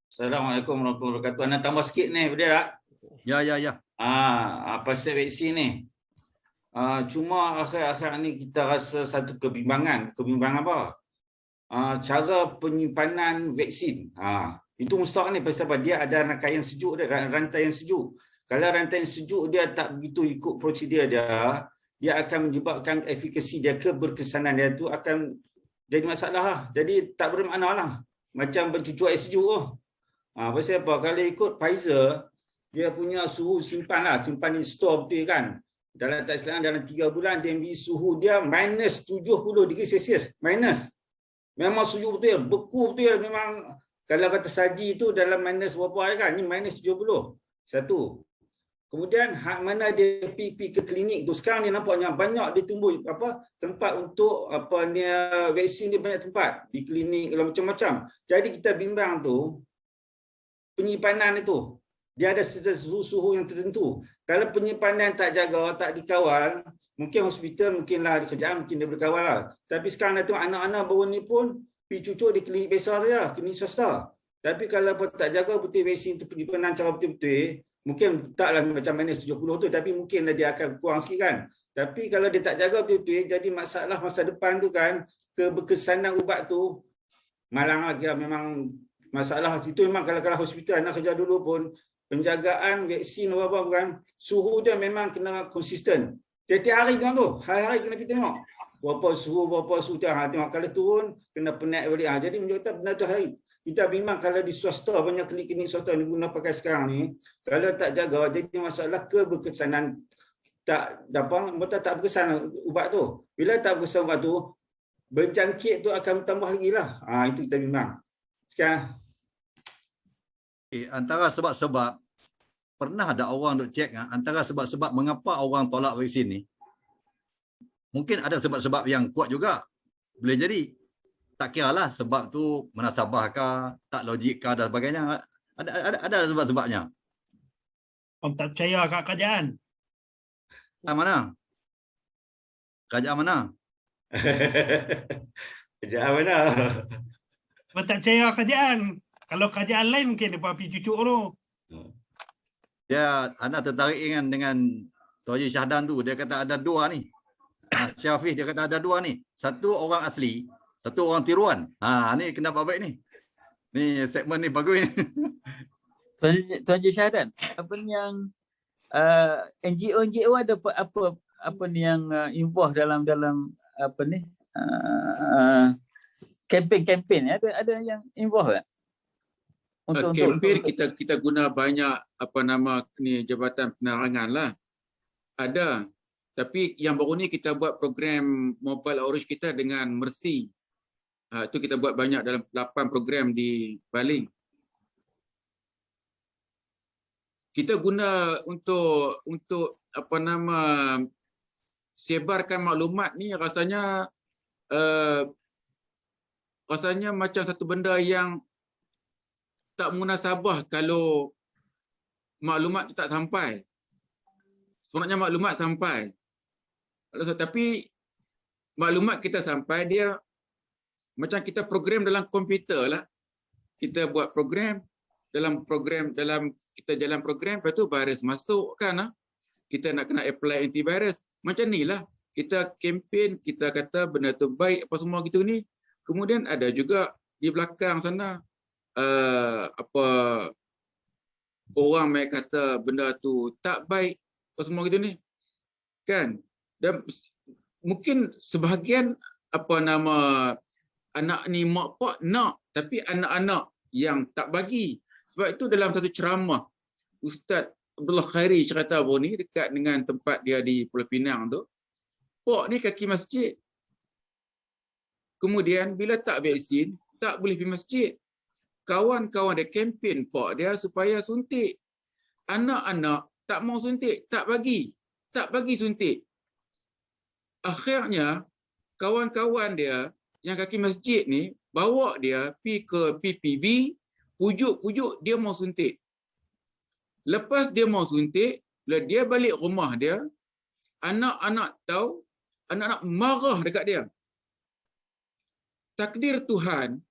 Speaker 7: Assalamualaikum warahmatullahi wabarakatuh. Nak tambah sikit ni, boleh tak?
Speaker 2: Ya.
Speaker 7: Pasal vaksin ni. Cuma akhir-akhir ni kita rasa satu kebimbangan. Kebimbangan apa? Cara penyimpanan vaksin. Itu mustahak ni pasal apa? Dia ada rangkaian sejuk dia, rantai yang sejuk. Kalau rantai yang sejuk dia tak begitu ikut prosedur dia akan menyebabkan efikasi dia, keberkesanan dia tu akan jadi masalah lah. Jadi tak bermakna lah. Macam pencucuk air sejuk tu. Pasal apa? Kalau ikut Pfizer, dia punya suhu simpan di store betul kan. Dalam tak silap dalam 3 bulan dia ambil suhu dia minus 70 degree Celsius. Minus. Memang sejuk betul, beku betul. Memang kalau kata saji tu dalam minus berapa kan, ni minus 70. Satu. Kemudian hak mana dia pergi ke klinik tu, sekarang dia nampaknya banyak dia tumbuh tempat untuk vaksin dia banyak tempat di klinik kalau macam-macam. Jadi kita bimbang tu penyimpanan itu dia ada suhu yang tertentu. Kalau penyimpanan tak jaga, tak dikawal, mungkin hospital, mungkinlah kerjaan, mungkin dia boleh kawal lah. Tapi sekarang dah tengok anak-anak baru ni pun pergi cucuk di klinik biasa saja, klinik swasta. Tapi kalau tak jaga betul vaksin tu penyimpanan cara betul-betul, mungkin taklah macam minus 70 tu, tapi mungkinlah dia akan kurang sikit kan. Tapi kalau dia tak jaga betul-betul, jadi masalah masa depan tu kan, keberkesanan ubat tu, malang lagi memang masalah. Itu memang kalau hospital nak kerja dulu pun, penjagaan vaksin apa-apa kan, suhu dia memang kena konsisten. Tiap-tiap hari tengok tu, hari-hari kena pergi tengok. Berapa suhu tengok kalau turun, kena penat balik. Jadi menjadi benda tu hari. Kita memang kalau di swasta, banyak klinik-klinik swasta yang guna pakai sekarang ni, kalau tak jaga, jadi masalah keberkesanan tak berkesan ubat tu. Bila tak berkesan ubat tu, berjangkit tu akan bertambah lagi lah. Itu kita bimbang. Sekarang.
Speaker 2: Antara sebab-sebab, pernah ada orang duk cek antara sebab-sebab mengapa orang tolak vaksin ni. Mungkin ada sebab-sebab yang kuat juga. Boleh jadi. Tak kira lah sebab tu munasabah kah, tak logik kah dan sebagainya. Ada sebab-sebabnya.
Speaker 4: Orang tak percaya kat kerajaan.
Speaker 2: Mana? Kerajaan mana?
Speaker 7: Kerajaan mana?
Speaker 4: Orang tak percaya kerajaan. Kalau kerajaan lain mungkin dia pergi cucuk tu.
Speaker 2: Ya, anda tertarik dengan Tuan Haji Syahdan tu. Dia kata ada dua ni. Syafiq dia kata ada dua ni. Satu orang asli, satu orang tiruan. Ni kenapa baik ni? Ni segmen ni bagus ni.
Speaker 9: Tuan Haji Syahdan, apa ni yang NGO ada apa ni yang involve dalam apa ni kempen ada yang involve tak?
Speaker 8: Kempen kita guna banyak jabatan penerangan lah. Ada. Tapi yang baru ni kita buat program mobile outreach kita dengan Mercy. Itu kita buat banyak dalam 8 program di Baling. Kita guna untuk sebarkan maklumat ni rasanya macam satu benda yang tak munasabah kalau maklumat tu tak sampai. Sebenarnya maklumat sampai. Tapi maklumat kita sampai, dia macam kita program dalam komputer lah. Kita buat program, kita jalan program, lepas tu virus masuk kan. Kita nak kena apply antivirus. Macam ni lah. Kita kempen, kita kata benda tu baik, apa semua gitu ni. Kemudian ada juga di belakang sana, orang mai kata benda tu tak baik, apa semua gitu ni. Kan? Dan mungkin sebahagian anak ni mak pak nak, tapi anak-anak yang tak bagi. Sebab itu dalam satu ceramah Ustaz Abdullah Khairi cerita baru ni dekat dengan tempat dia di Pulau Pinang tu. Pak ni kaki masjid. Kemudian bila tak vaksin, tak boleh pergi masjid. Kawan-kawan dia kempen pak dia supaya suntik. Anak-anak tak mau suntik, tak bagi suntik. Akhirnya kawan-kawan dia yang kaki masjid ni bawa dia pergi ke PPV, pujuk-pujuk dia mau suntik. Lepas dia mau suntik, bila dia balik rumah dia, anak-anak tahu, anak-anak marah dekat dia. Takdir Tuhan,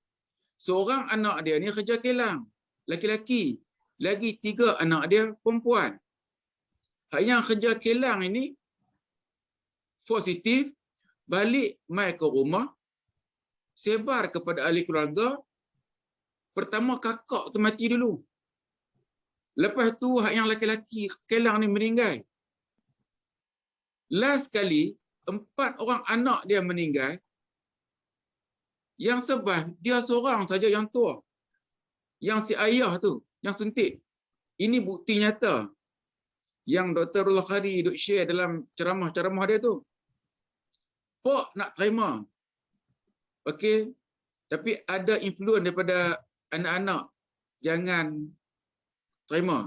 Speaker 8: seorang anak dia ni kerja kelang, laki-laki. Lagi 3 anak dia perempuan. Yang kerja kelang ini positif, balik mai ke rumah, sebar kepada ahli keluarga. Pertama kakak tu mati dulu. Lepas tu yang laki-laki kelang ni meninggal. Last kali 4 orang anak dia meninggal. Yang sebab dia seorang saja yang tua. Yang si ayah tu yang suntik. Ini bukti nyata yang Dr. Abdullah Khairi duk share dalam ceramah-ceramah dia tu. Pak nak terima. Okey, Tapi ada influence daripada anak-anak. Jangan terima.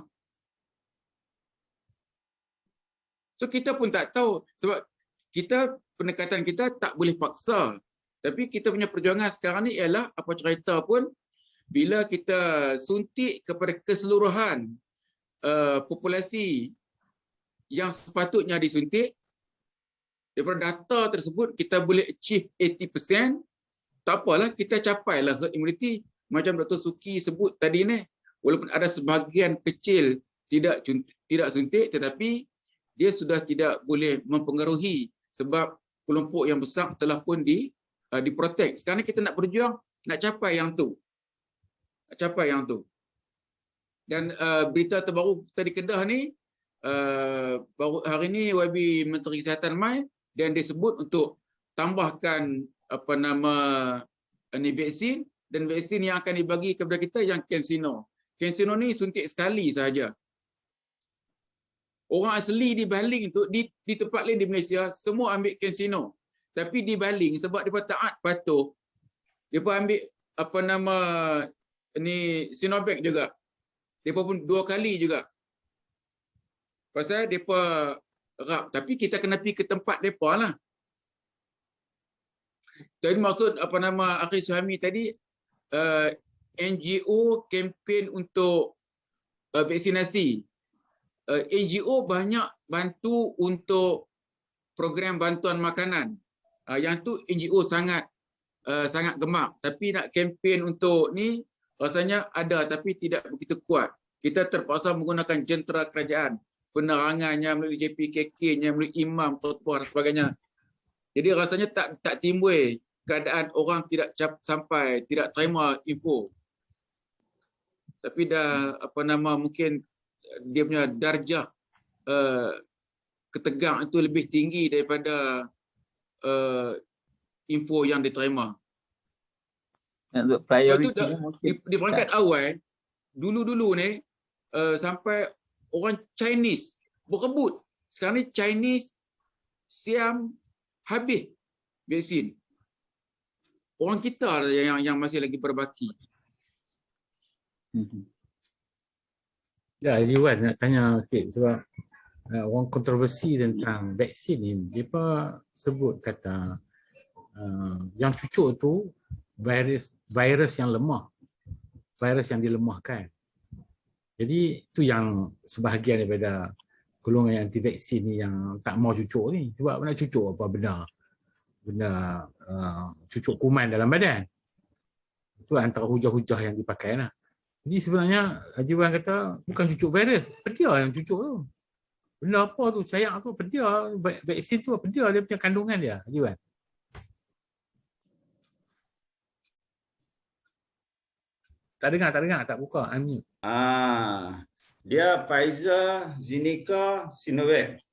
Speaker 8: So kita pun tak tahu sebab pendekatan kita tak boleh paksa. Tapi kita punya perjuangan sekarang ni ialah apa cerita pun bila kita suntik kepada keseluruhan populasi yang sepatutnya disuntik, daripada data tersebut kita boleh achieve 80%, tak apalah, kita capailah herd immunity macam Dr. Suki sebut tadi ni. Walaupun ada sebahagian kecil tidak suntik, tetapi dia sudah tidak boleh mempengaruhi sebab kelompok yang besar telah pun diprotek. Sekarang kita nak berjuang nak capai yang tu. Dan berita terbaru tadi Kedah ni, baru hari ni YB Menteri Kesihatan mai dan disebut untuk tambahkan vaksin, dan vaksin yang akan dibagi kepada kita yang CanSino. CanSino ni suntik sekali sahaja. Orang asli di Baling tu di tempat lain di Malaysia semua ambil CanSino. Tapi di Baling sebab depa taat patuh, depa ambil Sinovac juga. Depa pun 2 kali juga. Pasal depa rap, tapi kita kena pergi ke tempat depa lah. Tadi maksud Akhil Suhami tadi, NGO kempen untuk vaksinasi. NGO banyak bantu untuk program bantuan makanan. Yang tu NGO sangat gemar. Tapi nak kempen untuk ni rasanya ada tapi tidak begitu kuat. Kita terpaksa menggunakan jentera kerajaan, penerangannya melalui JPKK-nya, melalui imam, khutbah dan sebagainya. Jadi rasanya tak timbul keadaan orang tidak sampai, tidak terima info. Tapi dah mungkin dia punya darjah ketegang itu lebih tinggi daripada info yang diterima. Itu di peringkat awal, dulu ni sampai orang Chinese berebut. Sekarang ni Chinese, Siam habis vaksin. Orang kita yang masih lagi berbaki.
Speaker 5: Ya, Iwan nak tanya sikit sebab orang kontroversi tentang vaksin ni, dia sebut kata yang cucuk tu virus yang lemah, virus yang dilemahkan. Jadi itu yang sebahagian daripada golongan anti vaksin ni yang tak mau cucuk ni. Sebab nak cucuk apa benda cucuk kuman dalam badan. Itu antara hujah-hujah yang dipakai lah. Jadi sebenarnya Haji Wan kata bukan cucuk virus, pedia yang cucuk tu. Benda apa tu, sayang tu pedia, vaksin tu pedia, dia punya kandungan dia, Haji Wan. Tak dengar, tak buka, unmute.
Speaker 7: Dia Pfizer, Zinica, Sinovac.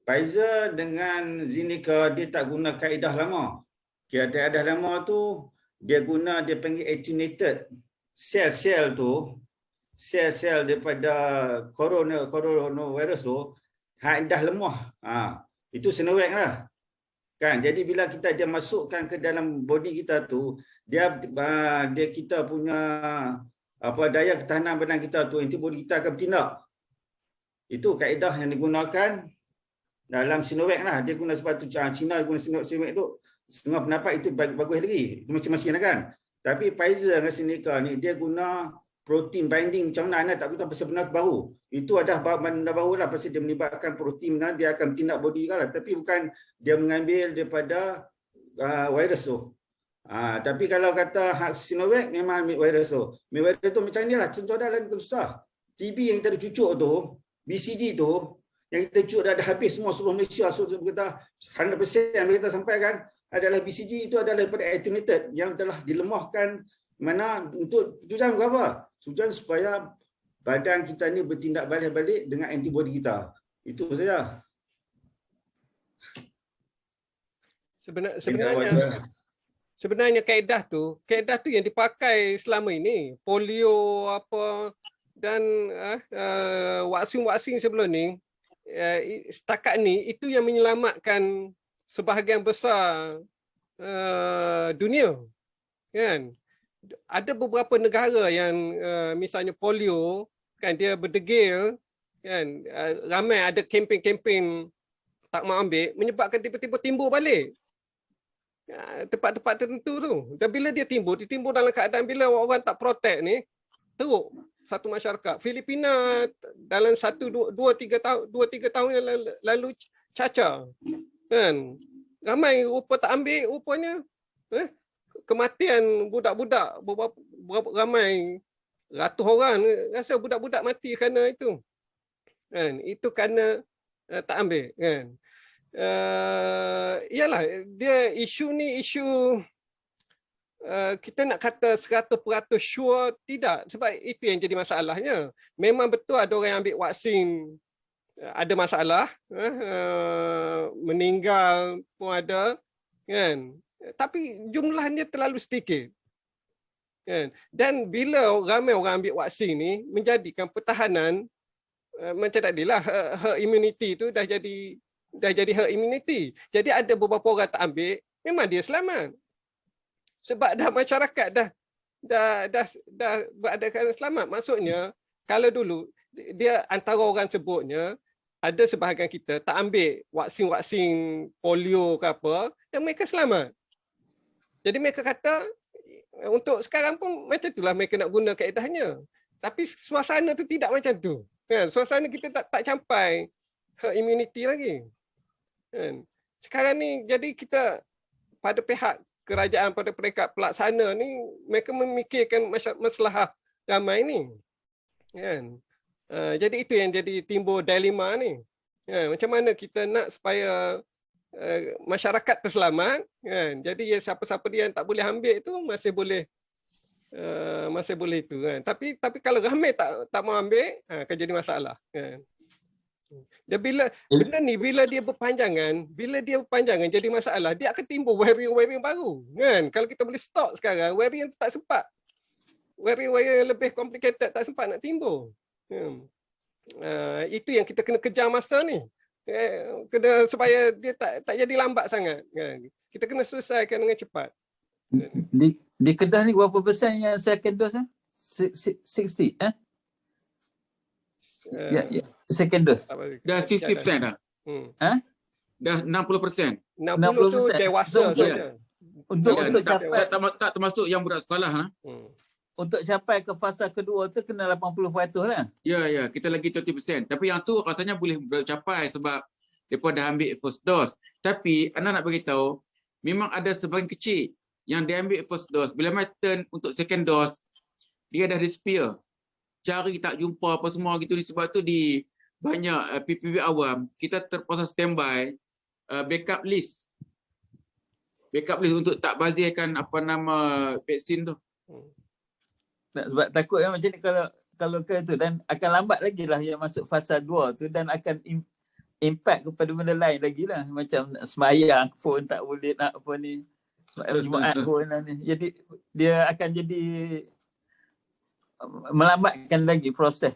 Speaker 7: Pfizer dengan Zinica dia tak guna kaedah lama. Kaedah lama tu dia panggil attenuated sel-sel tu, sel-sel daripada coronavirus tu dah lemah. Itu Sinovac lah. Kan, jadi bila dia masukkan ke dalam body kita tu, dia kita punya daya ketahanan badan kita tu, antibody kita akan bertindak. Itu kaedah yang digunakan dalam Sinovac lah. Dia guna sebab tu China guna Sinovac tu, setengah pendapat itu bagus lagi. Itu masing-masing lah kan. Tapi Pfizer dengan Zinica ni dia guna protein binding macam mana tak tahu pasal benda baru. Itu ada benda baru lah pasal dia melibatkan protein, dia akan bertindak body lah. Tapi bukan dia mengambil daripada virus tu. Tapi kalau kata Sinovac memang ambil virus tu. Virus tu macam ni lah. Contoh dah lain susah. TB yang kita cucuk tu, BCG tu, yang kita cucuk dah habis semua seluruh Malaysia. So kita 100% yang kita sampaikan adalah BCG itu adalah daripada attenuated yang telah dilemahkan. Mana untuk tujuan apa? Tujuan supaya badan kita ni bertindak balik dengan antibody kita. Itu saja.
Speaker 1: Sebenarnya kaedah tu yang dipakai selama ini, polio apa dan vaksin sebelum ni, setakat ni itu yang menyelamatkan sebahagian besar dunia. kan. Ada beberapa negara yang misalnya polio kan dia berdegil kan, ramai ada kempen-kempen tak mau ambil menyebabkan tiba-tiba timbul balik tempat-tempat tertentu tu. Dan bila dia timbul dalam keadaan bila orang tak protect ni, teruk satu masyarakat. Filipina dalam 2-3 tahun yang lalu cacar kan. Ramai rupa tak ambil rupanya. Kematian budak-budak ramai ratus orang rasa budak-budak mati kerana itu. Kan, itu kerana tak ambil kan. Iyalah dia isu ni isu kita nak kata 100% sure tidak, sebab itu yang jadi masalahnya. Memang betul ada orang yang ambil vaksin ada masalah, meninggal pun ada kan. Tapi jumlahnya terlalu sedikit. Kan? Dan bila ramai orang ambil vaksin ni menjadikan pertahanan macam tadilah herd immunity tu dah jadi herd immunity. Jadi ada beberapa orang tak ambil, memang dia selamat. Sebab dah masyarakat dah berada keadaan selamat. Maksudnya kalau dulu dia antara orang sebutnya ada sebahagian kita tak ambil vaksin polio ke apa dan mereka selamat. Jadi mereka kata untuk sekarang pun macam itulah mereka nak guna kaedahnya. Tapi suasana tu tidak macam tu. Kan? Suasana kita tak capai herd immunity lagi. Kan? Sekarang ni jadi kita pada pihak kerajaan, pada peringkat pelaksana ni mereka memikirkan masalah ramai ni. Kan? Jadi itu yang jadi timbul dilema ni. Macam mana kita nak supaya masyarakat terselamat kan. Jadi siapa-siapa dia yang tak boleh ambil tu masih boleh itu kan. Tapi kalau ramai tak mau ambil akan jadi masalah kan. Dan benda ni bila dia berpanjangan jadi masalah, dia akan timbul variant baru kan. Kalau kita boleh stop sekarang, variant tak sempat. Variant lebih complicated tak sempat nak timbul. Itu yang kita kena kejar masa ni. Kena supaya dia tak jadi lambat sangat. Kita kena selesaikan dengan cepat.
Speaker 9: Di Kedah ni berapa persen yang second dose? 60? Second dose.
Speaker 8: Dah 60% dah. Dah 60%.
Speaker 1: 60% tu dewasa saja.
Speaker 9: Untuk capai
Speaker 8: tak termasuk yang budak sekolah.
Speaker 9: Untuk capai ke fasa kedua tu kena 80% lah.
Speaker 8: Ya, kita lagi 20%. Tapi yang tu rasanya boleh capai sebab mereka dah ambil first dose. Tapi Ana nak beritahu, memang ada sebahagian kecil yang dia ambil first dose. Bila mai turn untuk second dose, dia dah disappear. Cari tak jumpa apa semua gitu. Sebab tu di banyak PPB awam, kita terpaksa standby backup list. Backup list untuk tak bazirkan apa nama vaksin tu.
Speaker 9: Sebab takut kan macam ni kalau ke tu, dan akan lambat lagi lah yang masuk fasa 2 tu, dan akan impact kepada benda lain lagi lah. Macam semayang pun tak boleh nak apa ni. Semayang Jumaat pun ni. Jadi dia akan jadi melambatkan lagi proses.